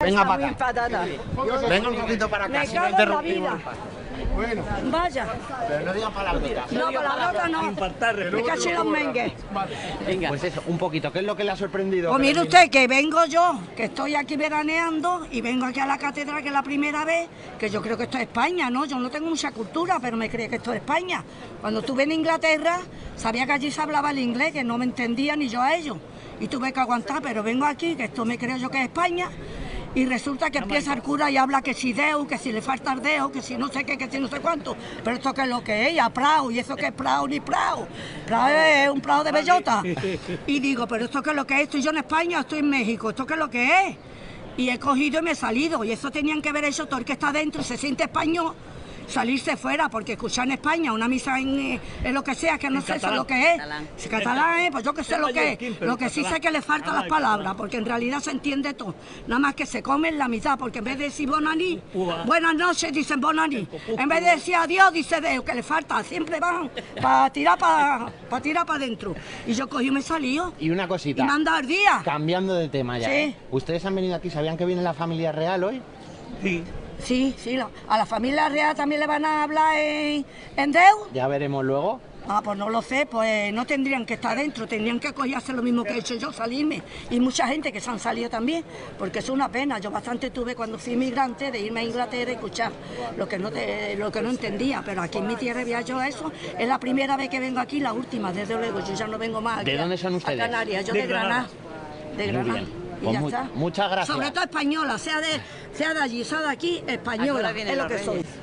Venga para acá. Enfadada. Venga un poquito para acá. Me si cago no en la interrumpimos. vida. Vaya. Pero no digan palabrotas. No, palabrota no. Me caché los mengues. Venga. Pues eso, un poquito. ¿Qué es lo que le ha sorprendido? Pues mire usted que vengo yo, que estoy aquí veraneando y vengo aquí a la catedral, que es la primera vez, que yo creo que esto es España, ¿no? Yo no tengo mucha cultura, pero me creía que esto es España. Cuando estuve en Inglaterra, sabía que allí se hablaba el inglés, que no me entendía ni yo a ellos. Y tuve que aguantar, pero vengo aquí, que esto me creo yo que es España. Y resulta que empieza el cura y habla que si Deu, que si le falta el Deu, que si no sé qué, que si no sé cuánto. Pero esto que es lo que es, ya Prado, y eso que es Prado ni Prado. Prado es un Prado de bellota. Y digo, pero esto que es lo que es, estoy yo en España, estoy en México, esto que es lo que es. Y he cogido y me he salido, y eso tenían que ver eso, todo el que está dentro y se siente español, salirse fuera, porque escuchar en España una misa en lo que sea, que no sé eso es lo que es. Si catalán, pues yo que sé lo que es. Lo que sí sé que le faltan las palabras, porque en realidad se entiende todo. Nada más que se comen la mitad, porque en vez de decir bonaní, buenas noches, dicen bonaní. En vez de decir adiós, dice Deu, que le falta. Siempre van para tirar para adentro. Y yo cogí y me he salido. Y una Y cosita. me han dado el día. Cambiando de tema ya. Sí. ¿Ustedes han venido aquí? ¿Sabían que viene la familia real hoy? Sí. Sí, a la familia real también le van a hablar en Deu. Ya veremos luego. Ah, pues no lo sé, pues no tendrían que estar dentro, tendrían que hacer lo mismo que he hecho yo, salirme. Y mucha gente que se han salido también, porque es una pena. Yo bastante tuve cuando fui inmigrante de irme a Inglaterra y escuchar lo que no entendía, pero aquí en mi tierra había yo eso. Es la primera vez que vengo aquí, la última, desde luego, yo ya no vengo más aquí. ¿De dónde son ustedes? A Canarias, yo de Granada. De Muy Granada. bien. Y Pues ya está. muchas gracias. Sobre todo española, sea de allí, sea de aquí, española, Aquí viene es lo los que reyes. soy.